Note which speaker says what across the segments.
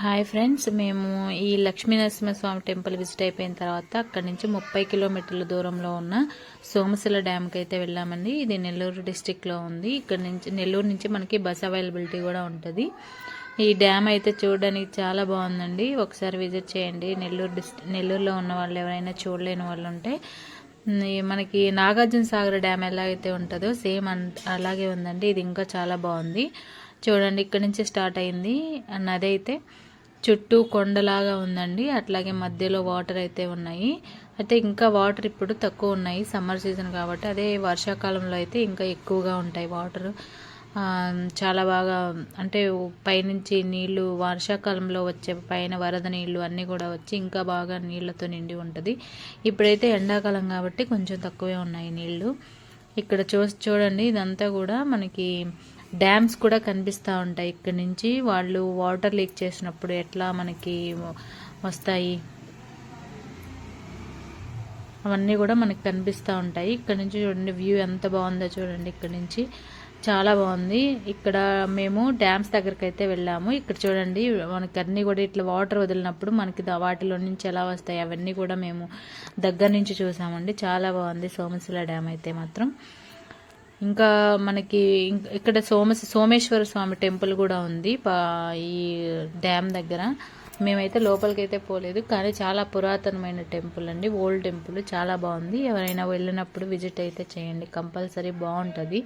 Speaker 1: Hi friends, మేము ఈ Lakshminarasimhaswamy temple visit అయిపోయిన తర్వాత అక్కడి నుంచి 30 కిలోమీటర్ల దూరంలో ఉన్న సోమశిల డ్యామ్కి అయితే వెళ్ళామండి. ఇది నెల్లూరు డిస్టిక్లో ఉంది. ఇక్కడ నుంచి నెల్లూరు నుంచి మనకి బస్ అవైలబిలిటీ కూడా ఉంటుంది. ఈ డ్యామ్ అయితే చూడడానికి చాలా బాగుందండి. ఒకసారి విజిట్ చేయండి. నెల్లూరులో ఉన్న వాళ్ళు ఎవరైనా చూడలేని వాళ్ళు ఉంటే, మనకి నాగార్జున సాగర్ డ్యామ్ ఎలాగైతే ఉంటుందో సేమ్ అలాగే ఉందండి. ఇది ఇంకా చాలా బాగుంది. చూడండి, ఇక్కడ నుంచి స్టార్ట్ అయింది. నది అయితే చుట్టూ కొండలాగా ఉందండి. అట్లాగే మధ్యలో వాటర్ అయితే ఉన్నాయి. అయితే ఇంకా వాటర్ ఇప్పుడు తక్కువ ఉన్నాయి, సమ్మర్ సీజన్ కాబట్టి. అదే వర్షాకాలంలో అయితే ఇంకా ఎక్కువగా ఉంటాయి వాటర్. చాలా బాగా, అంటే పైనుంచి నీళ్లు, వర్షాకాలంలో వచ్చే పైన వరద నీళ్లు అన్నీ కూడా వచ్చి ఇంకా బాగా నీళ్లతో నిండి ఉంటుంది. ఇప్పుడైతే ఎండాకాలం కాబట్టి కొంచెం తక్కువే ఉన్నాయి నీళ్లు. ఇక్కడ చూడండి, ఇదంతా కూడా మనకి డ్యామ్స్ కూడా కనిపిస్తూ ఉంటాయి. ఇక్కడ నుంచి వాళ్ళు వాటర్ లీక్ చేసినప్పుడు ఎట్లా మనకి వస్తాయి అవన్నీ కూడా మనకి కనిపిస్తూ ఉంటాయి. ఇక్కడ నుంచి చూడండి, వ్యూ ఎంత బాగుందో చూడండి. ఇక్కడ నుంచి చాలా బాగుంది. ఇక్కడ మేము డ్యామ్స్ దగ్గరికి అయితే వెళ్ళాము. ఇక్కడ చూడండి, మనకి అన్నీ కూడా ఇట్లా వాటర్ వదిలినప్పుడు మనకి వాటిలో నుంచి ఎలా వస్తాయి అవన్నీ కూడా మేము దగ్గర నుంచి చూసామండి. చాలా బాగుంది సోమశిల డ్యామ్ అయితే మాత్రం. ఇంకా మనకి ఇక్కడ సోమేశ్వర స్వామి టెంపుల్ కూడా ఉంది ఈ డ్యామ్ దగ్గర. మేమైతే లోపలికైతే పోలేదు, కానీ చాలా పురాతనమైన టెంపుల్ అండి. ఓల్డ్ టెంపుల్, చాలా బాగుంది. ఎవరైనా వెళ్ళినప్పుడు విజిట్ అయితే చేయండి, కంపల్సరీ బాగుంటుంది.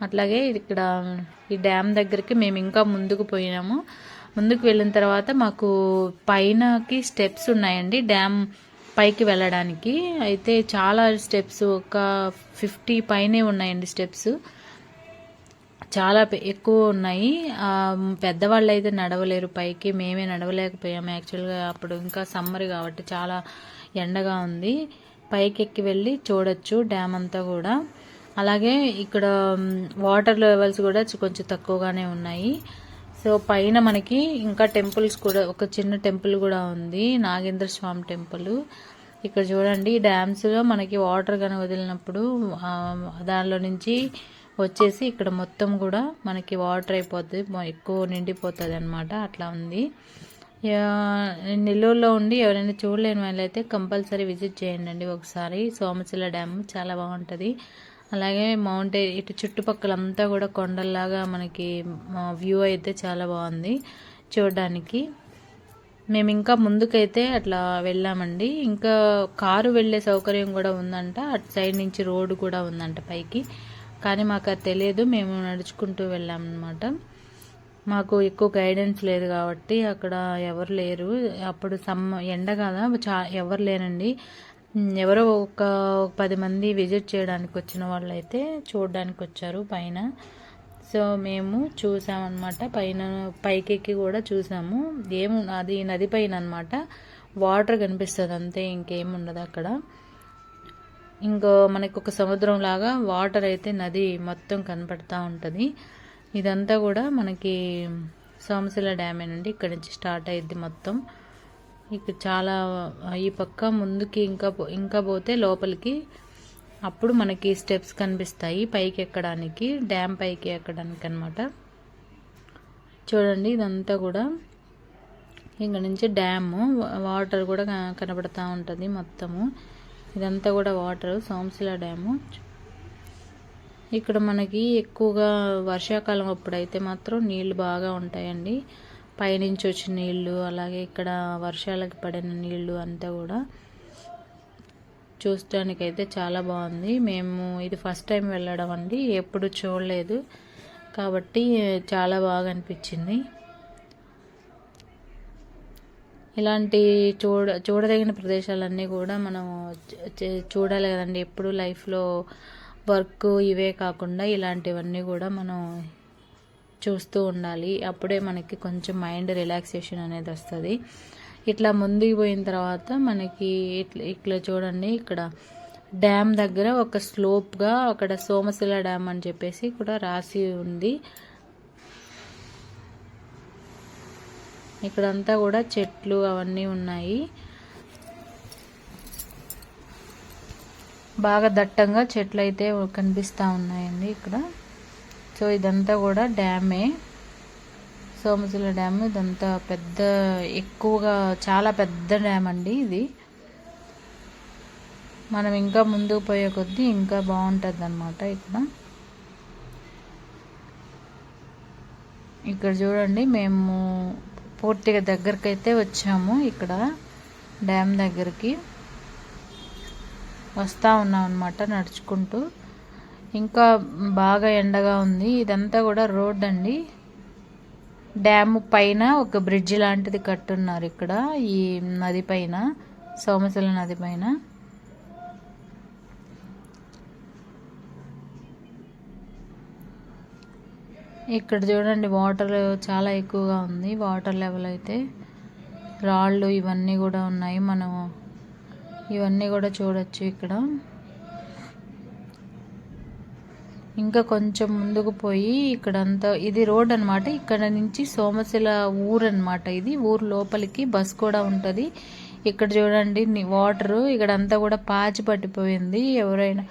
Speaker 1: అట్లాగే ఇక్కడ ఈ డ్యామ్ దగ్గరికి మేము ఇంకా ముందుకు పోయినాము. ముందుకు వెళ్ళిన తర్వాత మాకు పైనకి స్టెప్స్ ఉన్నాయండి డ్యామ్ పైకి వెళ్ళడానికి. అయితే చాలా స్టెప్స్, ఒక 50 పైనే ఉన్నాయండి స్టెప్స్. చాలా ఎక్కువ ఉన్నాయి. పెద్దవాళ్ళు అయితే నడవలేరు పైకి. మేమే నడవలేకపోయాము యాక్చువల్గా. అప్పుడు ఇంకా సమ్మర్ కాబట్టి చాలా ఎండగా ఉంది. పైకి ఎక్కి వెళ్ళి చూడొచ్చు డ్యామ్ అంతా కూడా. అలాగే ఇక్కడ వాటర్ లెవెల్స్ కూడా కొంచెం తక్కువగానే ఉన్నాయి. సో పైన మనకి ఇంకా టెంపుల్స్ కూడా, ఒక చిన్న టెంపుల్ కూడా ఉంది, నాగేంద్ర స్వామి టెంపుల్. ఇక్కడ చూడండి, డ్యామ్స్లో మనకి వాటర్ కనుక వదిలినప్పుడు దానిలో నుంచి వచ్చేసి ఇక్కడ మొత్తం కూడా మనకి వాటర్ అయిపోతుంది, ఎక్కువ నిండిపోతుంది అనమాట. అట్లా ఉంది. నెల్లూరులో ఉండి ఎవరైనా చూడలేని వాళ్ళైతే కంపల్సరీ విజిట్ చేయండి ఒకసారి. సోమశిల డ్యామ్ చాలా బాగుంటుంది. అలాగే మౌంటైన్, ఇటు చుట్టుపక్కలంతా కూడా కొండల్లాగా మనకి వ్యూ అయితే చాలా బాగుంది చూడడానికి. మేము ఇంకా ముందుకైతే అట్లా వెళ్ళామండి. ఇంకా కారు వెళ్ళే సౌకర్యం కూడా ఉందంట. అటు సైడ్ నుంచి రోడ్డు కూడా ఉందంట పైకి, కానీ మాకు అది తెలియదు. మేము నడుచుకుంటూ వెళ్ళామన్నమాట. మాకు ఎక్కువ గైడెన్స్ లేదు కాబట్టి అక్కడ ఎవరు లేరు. అప్పుడు ఎండ కదా, ఎవరు లేరండి. ఎవరో ఒక 10 మంది విజిట్ చేయడానికి వచ్చిన వాళ్ళు అయితే చూడడానికి వచ్చారు పైన. సో మేము చూసామన్నమాట. పైకెక్కి కూడా చూసాము. అది నది పైన అనమాట. వాటర్ కనిపిస్తుంది అంతే, ఇంకేముండదు అక్కడ. ఇంకో మనకి ఒక సముద్రం లాగా వాటర్ అయితే నది మొత్తం కనపడతా ఉంటుంది. ఇదంతా కూడా మనకి సోమశిల డ్యామే నుండి ఇక్కడ నుంచి స్టార్ట్ అయ్యిద్ది మొత్తం. ఇక్కడ చాలా ఈ పక్క ముందుకి ఇంకా పోతే లోపలికి అప్పుడు మనకి స్టెప్స్ కనిపిస్తాయి పైకి ఎక్కడానికి, డ్యామ్ పైకి ఎక్కడానికి అనమాట. చూడండి, ఇదంతా కూడా ఇక్కడ నుంచి డ్యాము, వాటర్ కూడా కనబడతా ఉంటుంది మొత్తము. ఇదంతా కూడా వాటర్, సోమశిల డ్యాము. ఇక్కడ మనకి ఎక్కువగా వర్షాకాలం అప్పుడైతే మాత్రం నీళ్లు బాగా ఉంటాయండి. పైనుంచి వచ్చిన నీళ్లు, అలాగే ఇక్కడ వర్షాలకి పడిన నీళ్లు అంతా కూడా చూడటానికైతే చాలా బాగుంది. మేము ఇది ఫస్ట్ టైం వెళ్ళడం అండి, ఎప్పుడు చూడలేదు కాబట్టి చాలా బాగా అనిపించింది. ఇలాంటి చూడదగిన ప్రదేశాలన్నీ కూడా మనం చూడాలి కదండి. ఎప్పుడు లైఫ్లో వర్క్ ఇవే కాకుండా ఇలాంటివన్నీ కూడా మనం చూస్తూ ఉండాలి. అప్పుడే మనకి కొంచెం మైండ్ రిలాక్సేషన్ అనేది వస్తుంది. ఇట్లా ముందుకు పోయిన తర్వాత మనకి ఇట్లా చూడండి, ఇక్కడ డ్యామ్ దగ్గర ఒక స్లోప్గా అక్కడ సోమశిల డ్యామ్ అని చెప్పేసి కూడా రాసి ఉంది. ఇక్కడంతా కూడా చెట్లు అవన్నీ ఉన్నాయి. బాగా దట్టంగా చెట్లు అయితే కనిపిస్తూ ఉన్నాయండి ఇక్కడ. సో ఇదంతా కూడా డ్యామే, సోమశిల డ్యామ్ ఇదంతా పెద్ద ఎక్కువగా చాలా పెద్ద డ్యామ్ అండి ఇది. మనం ఇంకా ముందుకు పోయే కొద్దీ ఇంకా బాగుంటుంది అన్నమాట. ఇక్కడ చూడండి, మేము పూర్తిగా దగ్గరికి అయితే వచ్చాము. ఇక్కడ డ్యామ్ దగ్గరికి వస్తూ ఉన్నాం అన్నమాట నడుచుకుంటూ. ఇంకా బాగా ఎండగా ఉంది. ఇదంతా కూడా రోడ్ అండి. డ్యామ్ పైన ఒక బ్రిడ్జ్ లాంటిది కట్టున్నారు ఇక్కడ, ఈ నది పైన, సోమశిల నది పైన. ఇక్కడ చూడండి, వాటర్ చాలా ఎక్కువగా ఉంది. వాటర్ లెవెల్ అయితే రాళ్ళు ఇవన్నీ కూడా ఉన్నాయి. మనం ఇవన్నీ కూడా చూడొచ్చు ఇక్కడ. ఇంకా కొంచెం ముందుకు పోయి ఇక్కడంతా ఇది రోడ్ అనమాట. ఇక్కడ నుంచి సోమశిల ఊరు అనమాట. ఇది ఊరు లోపలికి బస్ కూడా ఉంటుంది. ఇక్కడ చూడండి వాటరు ఇక్కడంతా కూడా పాచి పట్టిపోయింది. ఎవరైనా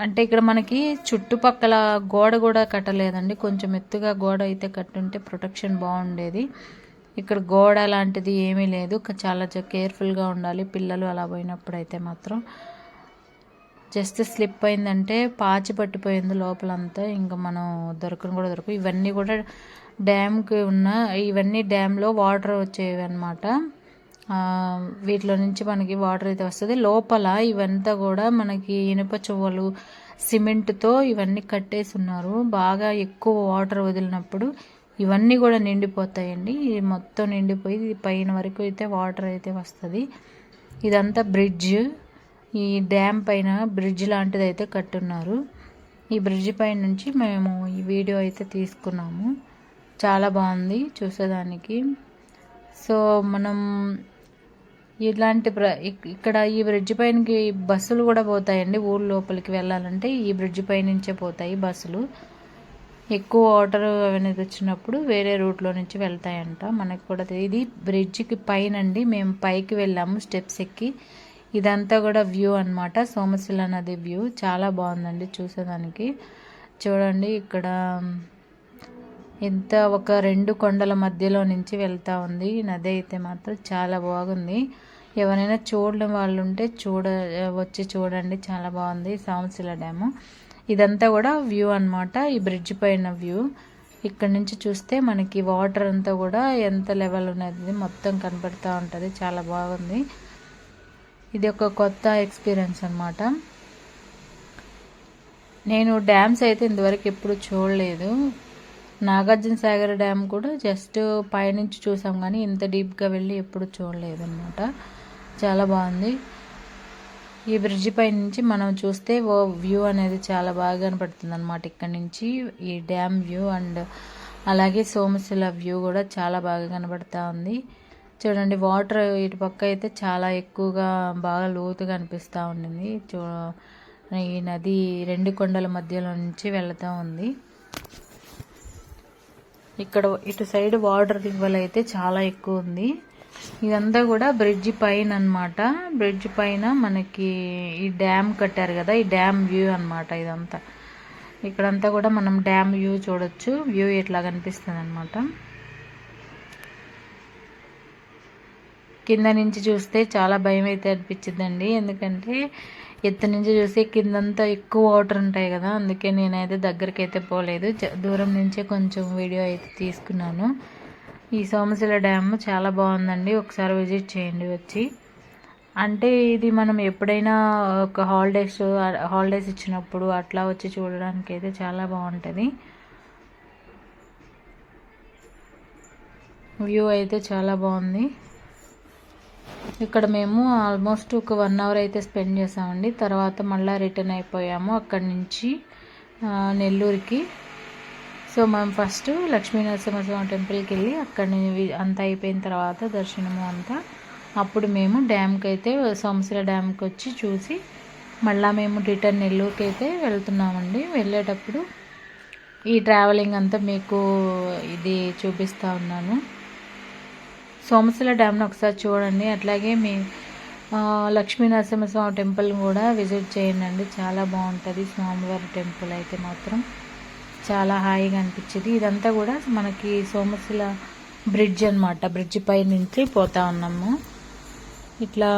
Speaker 1: అంటే ఇక్కడ మనకి చుట్టుపక్కల గోడ కూడా కట్టలేదండి. కొంచెం ఎత్తుగా గోడ అయితే కట్టుంటే ప్రొటెక్షన్ బాగుండేది. ఇక్కడ గోడ లాంటిది ఏమీ లేదు. చాలా కేర్ఫుల్గా ఉండాలి పిల్లలు అలా పోయినప్పుడు అయితే మాత్రం. జస్ట్ స్లిప్ అయిందంటే పాచి పట్టిపోయింది లోపలంతా. ఇంకా మనం దొరకవు. ఇవన్నీ కూడా డ్యామ్కి ఇవన్నీ డ్యామ్లో వాటర్ వచ్చేవి అనమాట. వీటిలో నుంచి మనకి వాటర్ అయితే వస్తుంది. లోపల ఇవంతా కూడా మనకి ఇనుప చువ్వలు, సిమెంట్తో ఇవన్నీ కట్టేసి ఉన్నారు. బాగా ఎక్కువ వాటర్ వదిలినప్పుడు ఇవన్నీ కూడా నిండిపోతాయండి. ఇది మొత్తం నిండిపోయి పైన వరకు అయితే వాటర్ అయితే వస్తుంది. ఇదంతా బ్రిడ్జ్. ఈ డ్యామ్ పైన బ్రిడ్జ్ లాంటిది అయితే కట్టున్నారు. ఈ బ్రిడ్జ్ పైన నుంచి మేము ఈ వీడియో అయితే తీసుకున్నాము. చాలా బాగుంది చూసేదానికి. సో మనం ఇలాంటి ఇక్కడ ఈ బ్రిడ్జ్ పైనకి బస్సులు కూడా పోతాయండి. ఊరు లోపలికి వెళ్ళాలంటే ఈ బ్రిడ్జ్ పై నుంచే పోతాయి బస్సులు. ఎక్కువ వాటర్ అనేది వచ్చినప్పుడు వేరే రూట్లో నుంచి వెళ్తాయంట. మనకు కూడా ఇది బ్రిడ్జికి పైనండి. మేము పైకి వెళ్ళాము స్టెప్స్ ఎక్కి. ఇదంతా కూడా వ్యూ అనమాట, సోమశిల నది వ్యూ. చాలా బాగుందండి చూసేదానికి. చూడండి ఇక్కడ ఎంత ఒక 2 కొండల మధ్యలో నుంచి వెళ్తూ ఉంది నది అయితే మాత్రం చాలా బాగుంది. ఎవరైనా చూడని వాళ్ళు ఉంటే వచ్చి చూడండి, చాలా బాగుంది సోమశిల డ్యాము. ఇదంతా కూడా వ్యూ అనమాట, ఈ బ్రిడ్జ్ పైన వ్యూ. ఇక్కడ నుంచి చూస్తే మనకి వాటర్ అంతా కూడా ఎంత లెవెల్ ఉన్నది మొత్తం కనపడుతూ ఉంటుంది. చాలా బాగుంది. ఇది ఒక కొత్త ఎక్స్పీరియన్స్ అనమాట. నేను డ్యామ్స్ అయితే ఇంతవరకు ఎప్పుడు చూడలేదు. నాగార్జున సాగర్ డ్యామ్ కూడా జస్ట్ పైనుంచి చూసాం కానీ ఇంత డీప్గా వెళ్ళి ఎప్పుడు చూడలేదు అనమాట. చాలా బాగుంది. ఈ బ్రిడ్జి పై నుంచి మనం చూస్తే వ్యూ అనేది చాలా బాగా కనపడుతుంది అనమాట. ఇక్కడ నుంచి ఈ డ్యామ్ వ్యూ అండ్ అలాగే సోమశిల వ్యూ కూడా చాలా బాగా కనబడుతూ ఉంది. చూడండి వాటర్ ఇటు పక్క అయితే చాలా ఎక్కువగా బాగా లోతుగా అనిపిస్తూ ఉండింది. ఈ నది 2 కొండల మధ్యలో నుంచి వెళ్తూ ఉంది. ఇక్కడ ఇటు సైడ్ వాటర్ లెవెల్ అయితే చాలా ఎక్కువ ఉంది. ఇదంతా కూడా బ్రిడ్జి పైన అనమాట. బ్రిడ్జ్ పైన మనకి ఈ డ్యామ్ కట్టారు కదా, ఈ డ్యామ్ వ్యూ అనమాట ఇదంతా. ఇక్కడంతా కూడా మనం డ్యామ్ వ్యూ చూడొచ్చు. వ్యూ ఇట్లా కనిపిస్తుంది అనమాట. కింద నుంచి చూస్తే చాలా భయం అయితే అనిపించిందండి. ఎందుకంటే ఎత్తు నుంచి చూస్తే కిందంతా ఎక్కువ వాటర్ ఉంటాయి కదా, అందుకే నేనైతే దగ్గరికి అయితే పోలేదు. దూరం నుంచే కొంచెం వీడియో అయితే తీసుకున్నాను. ఈ సోమశిల డ్యామ్ చాలా బాగుందండి. ఒకసారి విజిట్ చేయండి వచ్చి. అంటే ఇది మనం ఎప్పుడైనా ఒక హాలిడేస్ ఇచ్చినప్పుడు అట్లా వచ్చి చూడడానికి అయితే చాలా బాగుంటుంది. వ్యూ అయితే చాలా బాగుంది. ఇక్కడ మేము ఆల్మోస్ట్ ఒక 1 అవర్ అయితే స్పెండ్ చేసామండి. తర్వాత మళ్ళీ రిటర్న్ అయిపోయాము అక్కడి నుంచి నెల్లూరుకి. సో మేము ఫస్ట్ లక్ష్మీనరసింహస్వామి టెంపుల్కి వెళ్ళి అక్కడి అంతా అయిపోయిన తర్వాత దర్శనము అంతా, అప్పుడు మేము డ్యామ్కి అయితే సోమశిల డ్యామ్కి వచ్చి చూసి మళ్ళీ మేము రిటర్న్ నెల్లూరుకి అయితే వెళ్తున్నామండి. వెళ్ళేటప్పుడు ఈ ట్రావెలింగ్ అంతా మీకు ఇది చూపిస్తూ ఉన్నాను. సోమశిల డ్యామ్ని ఒకసారి చూడండి. అట్లాగే మీ లక్ష్మీనరసింహస్వామి టెంపుల్ కూడా విజిట్ చేయండి. చాలా బాగుంటుంది స్వామివారి టెంపుల్ అయితే మాత్రం. చాలా హాయిగా అనిపించింది. ఇదంతా కూడా మనకి సోమశిల బ్రిడ్జ్ అన్నమాట. బ్రిడ్జ్ పై నుంచి పోతా ఉన్నాము. ఇట్లా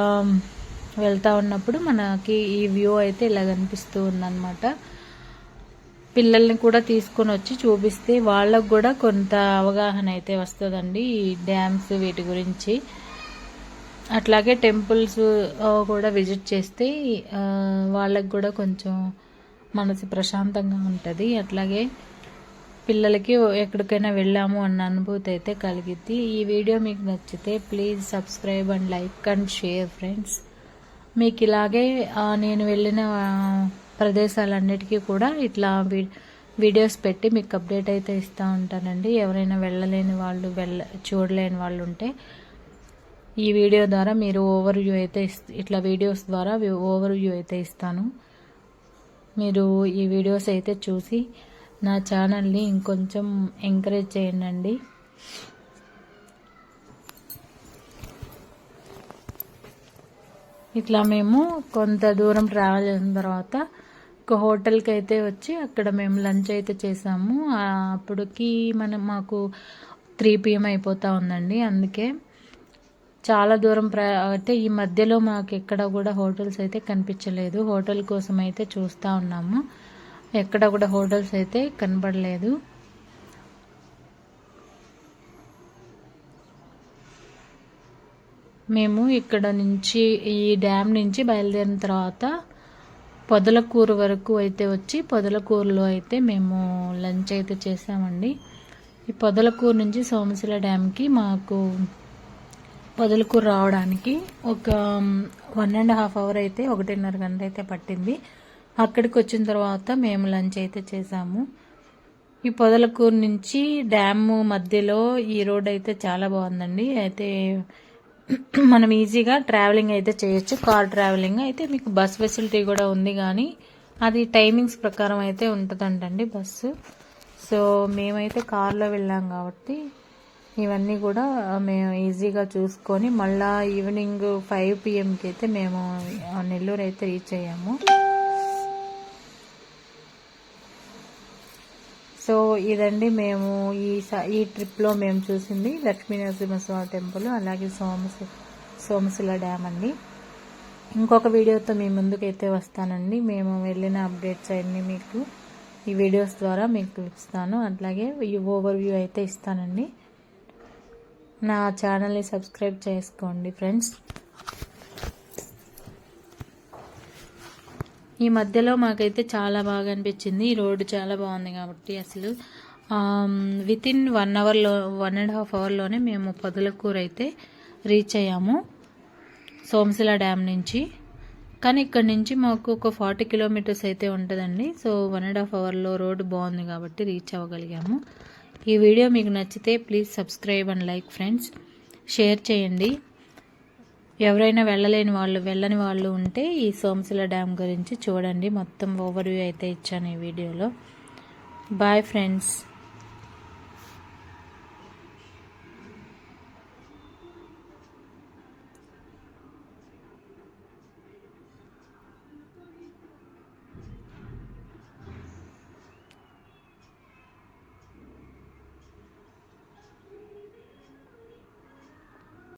Speaker 1: వెళ్తా ఉన్నప్పుడు మనకి ఈ వ్యూ అయితే ఇలా కనిపిస్తూ ఉందన్నమాట. పిల్లల్ని కూడా తీసుకొని వచ్చి చూపిస్తే వాళ్ళకు కూడా కొంత అవగాహన అయితే వస్తుందండి ఈ డ్యామ్స్ వీటి గురించి. అట్లాగే టెంపుల్స్ కూడా విజిట్ చేస్తే వాళ్ళకు కూడా కొంచెం మనసు ప్రశాంతంగా ఉంటుంది. అట్లాగే పిల్లలకి ఎక్కడికైనా వెళ్ళాము అన్న అనుభూతి అయితే కలిగిద్ది. ఈ వీడియో మీకు నచ్చితే please subscribe and like and share friends. మీకు ఇలాగే నేను వెళ్ళిన ప్రదేశాలన్నిటికీ కూడా ఇట్లా వీడియోస్ పెట్టి మీకు అప్డేట్ అయితే ఇస్తూ ఉంటానండి. ఎవరైనా వెళ్ళలేని వాళ్ళు చూడలేని వాళ్ళు ఉంటే ఈ వీడియో ద్వారా మీరు ఓవర్ వ్యూ అయితే ఇట్లా వీడియోస్ ద్వారా ఓవర్ వ్యూ అయితే ఇస్తాను. మీరు ఈ వీడియోస్ అయితే చూసి నా ఛానల్ని ఇంకొంచెం ఎంకరేజ్ చేయండి. ఇట్లా మేము కొంత దూరం ట్రావెల్ చేసిన తర్వాత ఒక హోటల్కి అయితే వచ్చి అక్కడ మేము లంచ్ అయితే చేసాము. అప్పటికి మాకు 3 PM అయిపోతూ ఉందండి. అందుకే చాలా దూరం అయితే ఈ మధ్యలో మాకు ఎక్కడ కూడా హోటల్స్ అయితే కనిపించలేదు. హోటల్ కోసం అయితే చూస్తూ ఉన్నాము. ఎక్కడ కూడా హోటల్స్ అయితే కనబడలేదు. మేము ఇక్కడ నుంచి ఈ డ్యామ్ నుంచి బయలుదేరిన తర్వాత పొదలకూరు వరకు అయితే వచ్చి పొదలకూరులో అయితే మేము లంచ్ అయితే చేసామండి. ఈ పొదలకూరు నుంచి సోమశిల డ్యామ్కి మాకు పొదలకూరు రావడానికి ఒక 1.5 hour అయితే 1.5 గంట అయితే పట్టింది. అక్కడికి వచ్చిన తర్వాత మేము లంచ్ అయితే చేసాము. ఈ పొదలకూరు నుంచి డ్యామ్ మధ్యలో ఈ రోడ్ అయితే చాలా బాగుందండి. అయితే మనం ఈజీగా ట్రావెలింగ్ అయితే చేయొచ్చు. కార్ ట్రావెలింగ్ అయితే మీకు బస్ ఫెసిలిటీ కూడా ఉంది, కానీ అది టైమింగ్స్ ప్రకారం అయితే ఉంటుందంటండి బస్సు. సో మేమైతే కార్లో వెళ్ళాం కాబట్టి ఇవన్నీ కూడా మేము ఈజీగా చూసుకొని మళ్ళీ ఈవినింగ్ 5 PMకి అయితే మేము నెల్లూరు అయితే రీచ్ అయ్యాము. సో ఇదండి మేము ఈ ట్రిప్లో మేము చూసింది లక్ష్మీ నరసింహస్వామి టెంపుల్, అలాగే సోమశిల డ్యామ్ అండి. ఇంకొక వీడియోతో మీ ముందుకైతే వస్తానండి. మేము వెళ్ళిన అప్డేట్స్ అన్నీ మీకు ఈ వీడియోస్ ద్వారా మీకు ఇస్తాను. అట్లాగే ఈ ఓవర్ వ్యూ అయితే ఇస్తానండి. నా ఛానల్ని సబ్స్క్రైబ్ చేసుకోండి ఫ్రెండ్స్. ఈ మధ్యలో మాకైతే చాలా బాగా అనిపించింది. ఈ రోడ్డు చాలా బాగుంది కాబట్టి అసలు వితిన్ 1.5 hourలోనే మేము పొదలకూరు అయితే రీచ్ అయ్యాము సోమశిల డ్యామ్ నుంచి. కానీ ఇక్కడ నుంచి మాకు ఒక 40 kilometers అయితే ఉంటుందండి. సో 1.5 hourలో రోడ్డు బాగుంది కాబట్టి రీచ్ అవ్వగలిగాము. ఈ వీడియో మీకు నచ్చితే please subscribe and like friends. Share చేయండి. ఎవరైనా వెళ్ళని వాళ్ళు ఉంటే ఈ సోమశిల డ్యామ్ గురించి చూడండి. మొత్తం ఓవర్ వ్యూ అయితే ఇచ్చాను ఈ వీడియోలో. Bye friends.